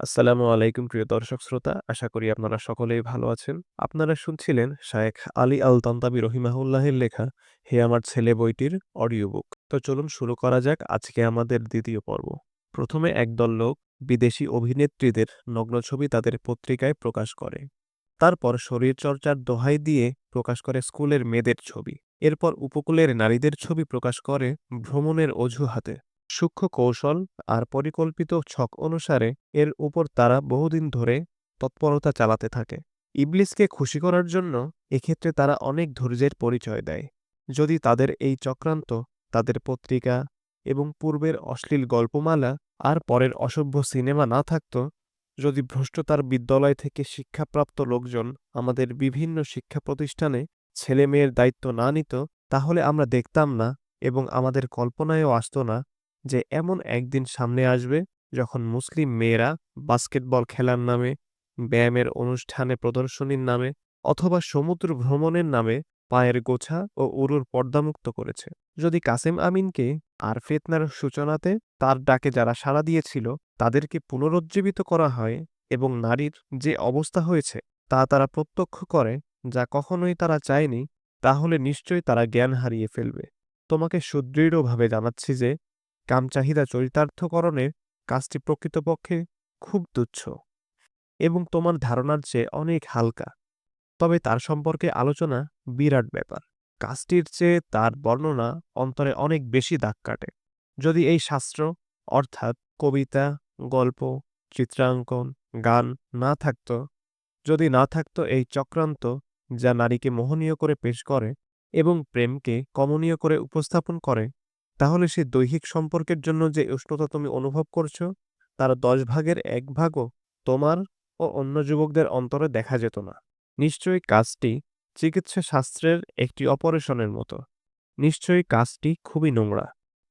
আসসালামু আলাইকুম প্রিয় দর্শক শ্রোতা। আশা করি আপনারা সকলেই ভালো আছেন। আপনারা শুনছিলেন শায়েখ আলী আল তানতাবী রহিমাহুল্লাহের লেখা হে আমার ছেলে বইটির অডিও বুক। তো চলুন শুরু করা যাক আজকে আমাদের দ্বিতীয় পর্ব। প্রথমে একদল লোক বিদেশি অভিনেত্রীদের নগ্ন ছবি তাদের পত্রিকায় প্রকাশ করে। তারপর শরীরচর্চার দোহাই দিয়ে প্রকাশ করে স্কুলের মেয়েদের ছবি। এরপর উপকূলের নারীদের ছবি প্রকাশ করে ভ্রমণের অজুহাতে। সূক্ষ্ম কৌশল আর পরিকল্পিত ছক অনুসারে এর উপর তারা বহুদিন ধরে তৎপরতা চালাতে থাকে। ইবলিসকে খুশি করার জন্য এক্ষেত্রে তারা অনেক ধৈর্যের পরিচয় দেয়। যদি তাদের এই চক্রান্ত, তাদের পত্রিকা এবং পূর্বের অশ্লীল গল্পমালা আর পরের অসভ্য সিনেমা না থাকত, যদি ভ্রষ্টতার বিদ্যালয় থেকে শিক্ষাপ্রাপ্ত লোকজন আমাদের বিভিন্ন শিক্ষা প্রতিষ্ঠানে ছেলেমেয়ের দায়িত্ব না নিত, তাহলে আমরা দেখতাম না এবং আমাদের কল্পনায়ও আসত না যে এমন একদিন সামনে আসবে যখন মুসলিম মেয়েরা বাস্কেটবল খেলার নামে, ব্যায়ামের অনুষ্ঠানে প্রদর্শনীর নামে অথবা সমুদ্র ভ্রমণের নামে পায়ের গোছা ও উরুর পর্দামুক্ত করেছে। যদি কাসেম আমিনকে আর ফিতনার সূচনাতে তার ডাকে যারা সাড়া দিয়েছিল তাদেরকে পুনরুজ্জীবিত করা হয় এবং নারীর যে অবস্থা হয়েছে তা তারা প্রত্যক্ষ করে, যা কখনোই তারা চায়নি, তাহলে নিশ্চয়ই তারা জ্ঞান হারিয়ে ফেলবে। তোমাকে সুদৃঢ়ভাবে জানাচ্ছি যে কামচাহিদা চরিতার্থকরণের কাজটি প্রকৃতপক্ষে খুব তুচ্ছ এবং তোমার ধারণার চেয়ে অনেক হালকা। তবে তার সম্পর্কে আলোচনা বিরাট ব্যাপার। কাজটির চেয়ে তার বর্ণনা অন্তরে অনেক বেশি দাগ কাটে। যদি এই শাস্ত্র অর্থাৎ কবিতা, গল্প, চিত্রাঙ্কন, গান না থাকত, যদি না থাকত এই চক্রান্ত যা নারীকে মোহনীয় করে পেশ করে এবং প্রেমকে কমনীয় করে উপস্থাপন করে, তাহলে সে দৈহিক সম্পর্কের জন্য যে উষ্ণতা তুমি অনুভব করছো তার ১০ ভাগের ১ ভাগও তোমার ও অন্য যুবকদের অন্তরে দেখা যেত না। নিশ্চয়ই কাজটি চিকিৎসা শাস্ত্রের একটি অপারেশনের মতো। নিশ্চয়ই কাজটি খুবই নোংরা।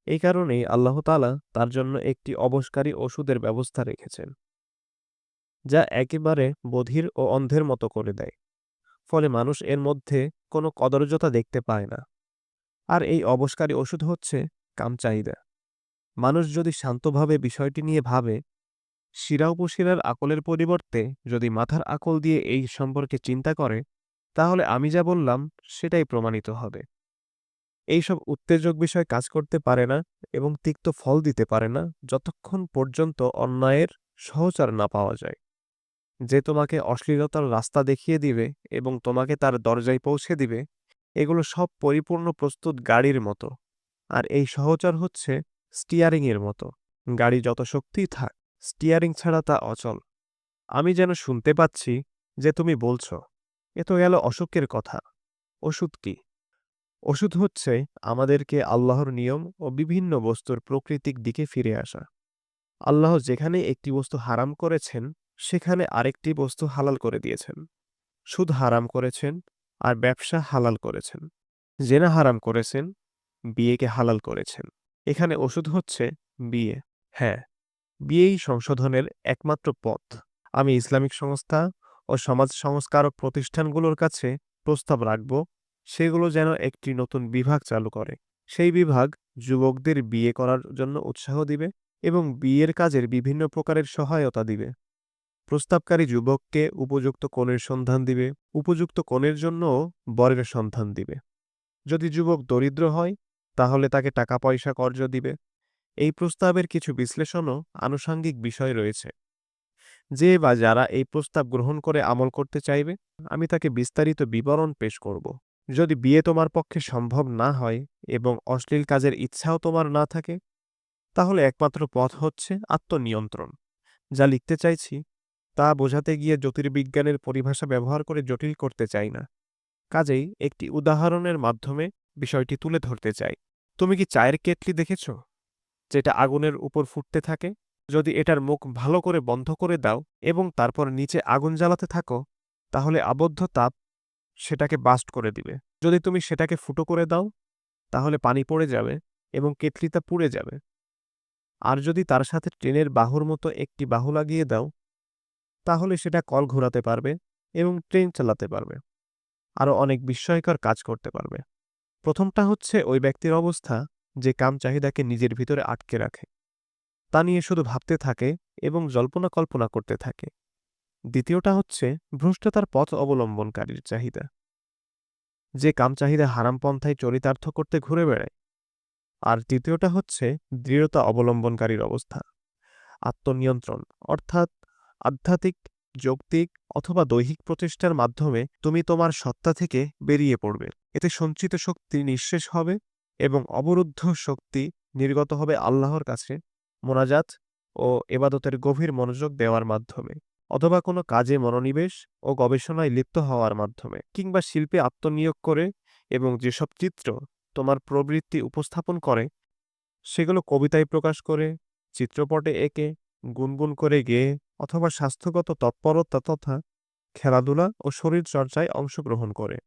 এই কারণেই আল্লাহ তাআলা তার জন্য একটি অবশকারী ওষুধের ব্যবস্থা রেখেছেন, যা একেবারে বধির ও অন্ধের মতো করে দেয়। ফলে মানুষ এর মধ্যে কোনো কদর্যতা দেখতে পায় না। আর এই অবশকারী ওষুধ হচ্ছে কামচাহিদা। মানুষ যদি শান্তভাবে বিষয়টি নিয়ে ভাবে, শিরা উপশিরার আকলের পরিবর্তে যদি মাথার আকল দিয়ে এই সম্পর্কে চিন্তা করে, তাহলে আমি যা বললাম সেটাই প্রমাণিত হবে। এইসব উত্তেজক বিষয় কাজ করতে পারে না এবং তিক্ত ফল দিতে পারে না যতক্ষণ পর্যন্ত অন্যায়ের সহচার না পাওয়া যায়। যে তোমাকে অশ্লীলতার রাস্তা দেখিয়ে দিবে এবং তোমাকে তার দরজায় পৌঁছে দিবে, এগুলো সব পরিপূর্ণ প্রস্তুত গাড়ির মতো। আর এই সহচর হচ্ছে স্টিয়ারিংয়ের মতো। গাড়ি যত শক্তিই থাক, স্টিয়ারিং ছাড়া তা অচল। আমি যেন শুনতে পাচ্ছি যে তুমি বলছ, এ তো গেল অসুখের কথা। ওষুধ কি? ওষুধ হচ্ছে আমাদেরকে আল্লাহর নিয়ম ও বিভিন্ন বস্তুর প্রকৃতিক দিকে ফিরে আসা। আল্লাহ যেখানে একটি বস্তু হারাম করেছেন সেখানে আরেকটি বস্তু হালাল করে দিয়েছেন। সুদ হারাম করেছেন আর ব্যবসা হালাল করেছেন। জেনা হারাম করেছেন, বিয়েকে হালাল করেছেন। এখানে ওষুধ হচ্ছে বিয়ে। হ্যাঁ, বিয়েই সংশোধনের একমাত্র পথ। আমি ইসলামিক সংস্থা ও সমাজ সংস্কারক প্রতিষ্ঠানগুলোর কাছে প্রস্তাব রাখব, সেগুলো যেন একটি নতুন বিভাগ চালু করে। সেই বিভাগ যুবকদের বিয়ে করার জন্য উৎসাহ দিবে এবং বিয়ের কাজের বিভিন্ন প্রকারের সহায়তা দিবে। প্রস্তাবকারী যুবককে উপযুক্ত কনের সন্ধান দিবে, উপযুক্ত কনের জন্যও বরের সন্ধান দিবে। যদি যুবক দরিদ্র হয় তাহলে তাকে টাকা পয়সা কর্জ দিবে। এই প্রস্তাবের কিছু বিশ্লেষণ ও আনুষাঙ্গিক বিষয় রয়েছে। যে বা যারা এই প্রস্তাব গ্রহণ করে আমল করতে চাইবে, আমি তাকে বিস্তারিত বিবরণ পেশ করব। যদি বিয়ে তোমার পক্ষে সম্ভব না হয় এবং অশ্লীল কাজের ইচ্ছাও তোমার না থাকে, তাহলে একমাত্র পথ হচ্ছে আত্মনিয়ন্ত্রণ। যা লিখতে চাইছি তা বোঝাতে গিয়ে জ্যোতির্বিজ্ঞানের পরিভাষা ব্যবহার করে জটিল করতে চাই না। কাজেই একটি উদাহরণের মাধ্যমে বিষয়টি তুলে ধরতে চাই। তুমি কি চায়ের কেটলি দেখেছ, যেটা আগুনের উপর ফুটতে থাকে? যদি এটার মুখ ভালো করে বন্ধ করে দাও এবং তারপর নিচে আগুন জ্বালাতে থাকো, তাহলে আবদ্ধ তাপ সেটাকে বাস্ট করে দিবে। যদি তুমি সেটাকে ফুটো করে দাও, তাহলে পানি পড়ে যাবে এবং কেটলিটা পুড়ে যাবে। আর যদি তার সাথে ট্রেনের বাহুর মতো একটি বাহু লাগিয়ে দাও, তাহলে সেটা কল ঘোরাতে পারবে এবং ট্রেন চালাতে পারবে। আরও অনেক বিস্ময়কর কাজ করতে পারবে। প্রথমটা হচ্ছে ওই ব্যক্তির অবস্থা যে কাম চাহিদাকে নিজের ভিতরে আটকে রাখে। তা নিয়ে শুধু ভাবতে থাকে এবং জল্পনা কল্পনা করতে থাকে। দ্বিতীয়টা হচ্ছে ভ্রষ্টতার পথ অবলম্বনকারীর চাহিদা, যে কাম চাহিদা হারাম পন্থায় চরিতার্থ করতে ঘুরে বেড়ায়। আর তৃতীয়টা হচ্ছে দৃঢ়তা অবলম্বনকারীর অবস্থা, আত্মনিয়ন্ত্রণ, অর্থাৎ আধ্যাত্মিক, যৌক্তিক অথবা দৈহিক প্রচেষ্টার মাধ্যমে তুমি তোমার সত্তা থেকে বেরিয়ে পড়বে। এতে সঞ্চিত শক্তি নিঃশেষ হবে এবং অবরুদ্ধ শক্তি নির্গত হবে আল্লাহর কাছে মোনাজাত ও এবাদতের গভীর মনোযোগ দেওয়ার মাধ্যমে, অথবা কোনো কাজে মনোনিবেশ ও গবেষণায় লিপ্ত হওয়ার মাধ্যমে, কিংবা শিল্পে আত্মনিয়োগ করে। এবং যেসব চিত্র তোমার প্রবৃত্তি উপস্থাপন করে, সেগুলো কবিতায় প্রকাশ করে, চিত্রপটে এঁকে, গুনগুন করে গেয়ে, অথবা স্বাস্থ্যগত তৎপরতা তথা খেলাধুলা ও শরীরচর্চায় অংশগ্রহণ করে।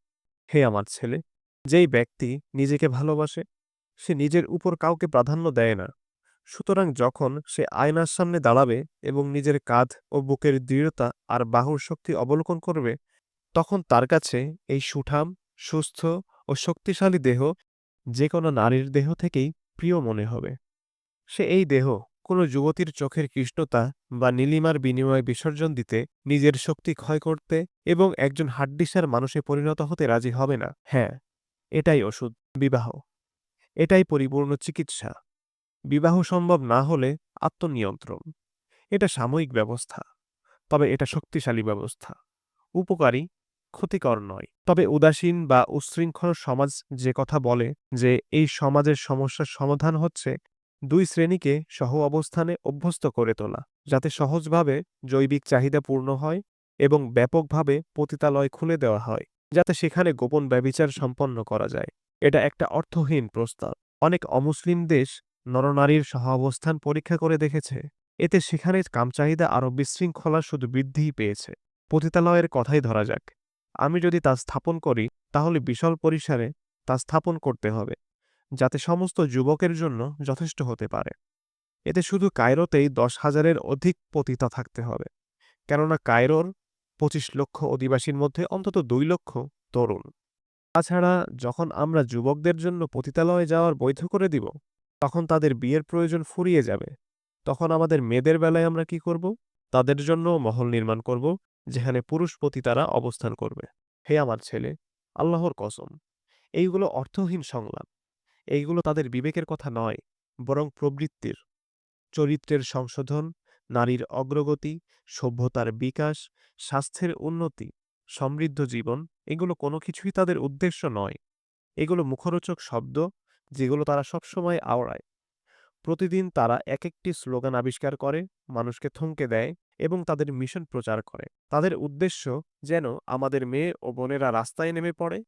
হে আমার ছেলে, যেই ব্যক্তি নিজেকে ভালোবাসে সে নিজের উপর কাউকে প্রাধান্য দেয় না। সুতরাং যখন সে আয়নার সামনে দাঁড়াবে এবং নিজের কাঁধ ও বুকের দৃঢ়তা আর বাহুর শক্তি অবলোকন করবে, তখন তার কাছে এই সুঠাম, সুস্থ ও শক্তিশালী দেহ যে কোনো নারীর দেহ থেকেই প্রিয় মনে হবে। সে এই দেহ কোনো যুবতীর চোখের কৃষ্ণতা বা নীলিমার বিনিময়ে বিসর্জন দিতে, নিজের শক্তি ক্ষয় করতে এবং একজন হাড্ডিসার মানুষে পরিণত হতে রাজি হবে না। হ্যাঁ, এটাই ওষুধ, বিবাহ। এটাই পরিপূর্ণ চিকিৎসা। বিবাহ সম্ভব না হলে আত্মনিয়ন্ত্রণ। এটা সাময়িক ব্যবস্থা, তবে এটা শক্তিশালী ব্যবস্থা, উপকারী, ক্ষতিকর নয়। তবে উদাসীন বা উচ্ছৃঙ্খল সমাজ যে কথা বলে যে এই সমাজের সমস্যার সমাধান হচ্ছে দুই শ্রেণীকে সহ অবস্থানে অভ্যস্ত করে তোলা, যাতে সহজভাবে জৈবিক চাহিদা পূর্ণ হয় এবং ব্যাপকভাবে পতিতালয় খুলে দেওয়া হয়, যাতে সেখানে গোপন ব্যভিচার সম্পন্ন করা যায়, এটা একটা অর্থহীন প্রস্তাব। অনেক অমুসলিম দেশ নরনারীর সহ অবস্থান পরীক্ষা করে দেখেছে, এতে সেখানে কামচাহিদা আরও বিশৃঙ্খলা শুধু বৃদ্ধিই পেয়েছে। পতিতালয়ের কথাই ধরা যাক, আমি যদি তা স্থাপন করি তাহলে বিশাল পরিসরে তা স্থাপন করতে হবে, যাতে সমস্ত যুবকের জন্য যথেষ্ট হতে পারে। এতে শুধু কায়রোতেই 10,000-এর অধিক পতিতা থাকতে হবে, কেননা কায়রোর 25 লক্ষ অধিবাসীর মধ্যে অন্তত 2 লক্ষ তরুণ। তাছাড়া যখন আমরা যুবকদের জন্য পতিতালয়ে যাওয়ার বৈধ করে দিব, তখন তাদের বিয়ের প্রয়োজন ফুরিয়ে যাবে। তখন আমাদের মেয়েদের বেলায় আমরা কি করব? তাদের জন্য মহল নির্মাণ করব, যেখানে পুরুষ পতিতারা অবস্থান করবে। হে আমার ছেলে, আল্লাহর কসম, এইগুলো অর্থহীন সংলাপ। এইগুলো তাদের বিবেকের কথা নয়, বরং প্রবৃত্তির, চরিত্রের সংশোধন, নারীর অগ্রগতি, সভ্যতার বিকাশ, স্বাস্থ্যের উন্নতি, সমৃদ্ধ জীবন, এগুলো কোনো কিছুই তাদের উদ্দেশ্য নয়। এগুলো মুখরোচক শব্দ, যেগুলো তারা সবসময় আওড়ায়। প্রতিদিন তারা এক একটি স্লোগান আবিষ্কার করে, মানুষকে থমকে দেয় এবং তাদের মিশন প্রচার করে। তাদের উদ্দেশ্য যেন আমাদের মেয়ে ও বোনেরা রাস্তায় নেমে পড়ে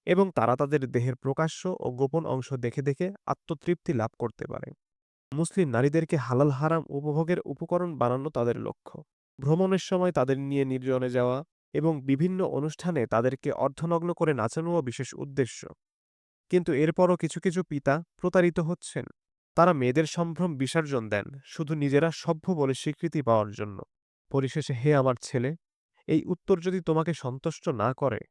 এবং তারা তাদের দেহের প্রকাশ্য ও গোপন অংশ দেখে দেখে আত্মতৃপ্তি লাভ করতে পারে। মুসলিম নারীদেরকে হালাল হারাম উপভোগের উপকরণ বানানো তাদের লক্ষ্য। ভ্রমণের সময় তাদের নিয়ে নির্জনে যাওয়া এবং বিভিন্ন অনুষ্ঠানে তাদেরকে অর্ধনগ্ন করে নাচানোও বিশেষ উদ্দেশ্য। কিন্তু এরপরও কিছু কিছু পিতা প্রতারিত হচ্ছেন। তারা মেয়েদের সম্ভ্রম বিসর্জন দেন শুধু নিজেরা সভ্য বলে স্বীকৃতি পাওয়ার জন্য। পরিশেষে হে আমার ছেলে, এই উত্তর যদি তোমাকে সন্তুষ্ট না করে,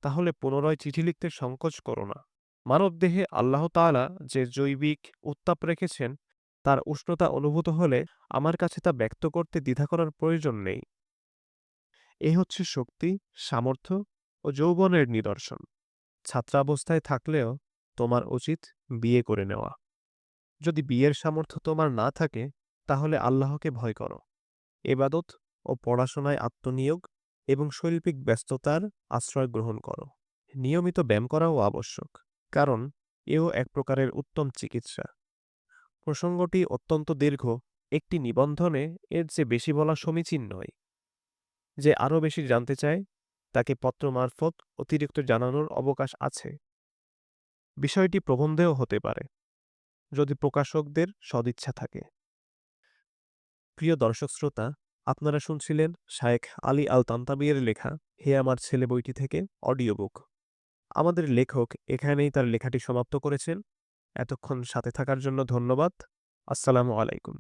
তাহলে পুনরায় চিঠি লিখতে সংকোচ করো না। মানবদেহে আল্লাহ তাআলা যে জৈবিক উত্তাপ রেখেছেন, তার উষ্ণতা অনুভূত হলে আমার কাছে তা ব্যক্ত করতে দ্বিধা করার প্রয়োজন নেই। এ হচ্ছে শক্তি, সামর্থ্য ও যৌবনের নিদর্শন। ছাত্রাবস্থায় থাকলেও তোমার উচিত বিয়ে করে নেওয়া। যদি বিয়ের সামর্থ্য তোমার না থাকে, তাহলে আল্লাহকে ভয় করো, এবাদত ও পড়াশোনায় আত্মনিয়োগ এবং শৈল্পিক ব্যস্ততার আশ্রয় গ্রহণ করো। নিয়মিত ব্যায়াম করাও আবশ্যক, কারণ এও এক প্রকারের উত্তম চিকিৎসা। প্রসঙ্গটি অত্যন্ত দীর্ঘ, একটি নিবন্ধনে এর চেয়ে বেশি বলা সমীচীন নয়। যে আরও বেশি জানতে চায় তাকে পত্র মারফত অতিরিক্ত জানানোর অবকাশ আছে। বিষয়টি প্রবন্ধেও হতে পারে, যদি প্রকাশকদের সদিচ্ছা থাকে। প্রিয় দর্শক শ্রোতা, আপনারা শুনছিলেন শায়েখ আলী আল তান্তাবীর লেখা হে আমার ছেলে বইটি থেকে অডিও বুক। আমাদের লেখক এখানেই তার লেখাটি সমাপ্ত করেছেন। এতক্ষণ সাথে থাকার জন্য ধন্যবাদ। আসসালামু আলাইকুম।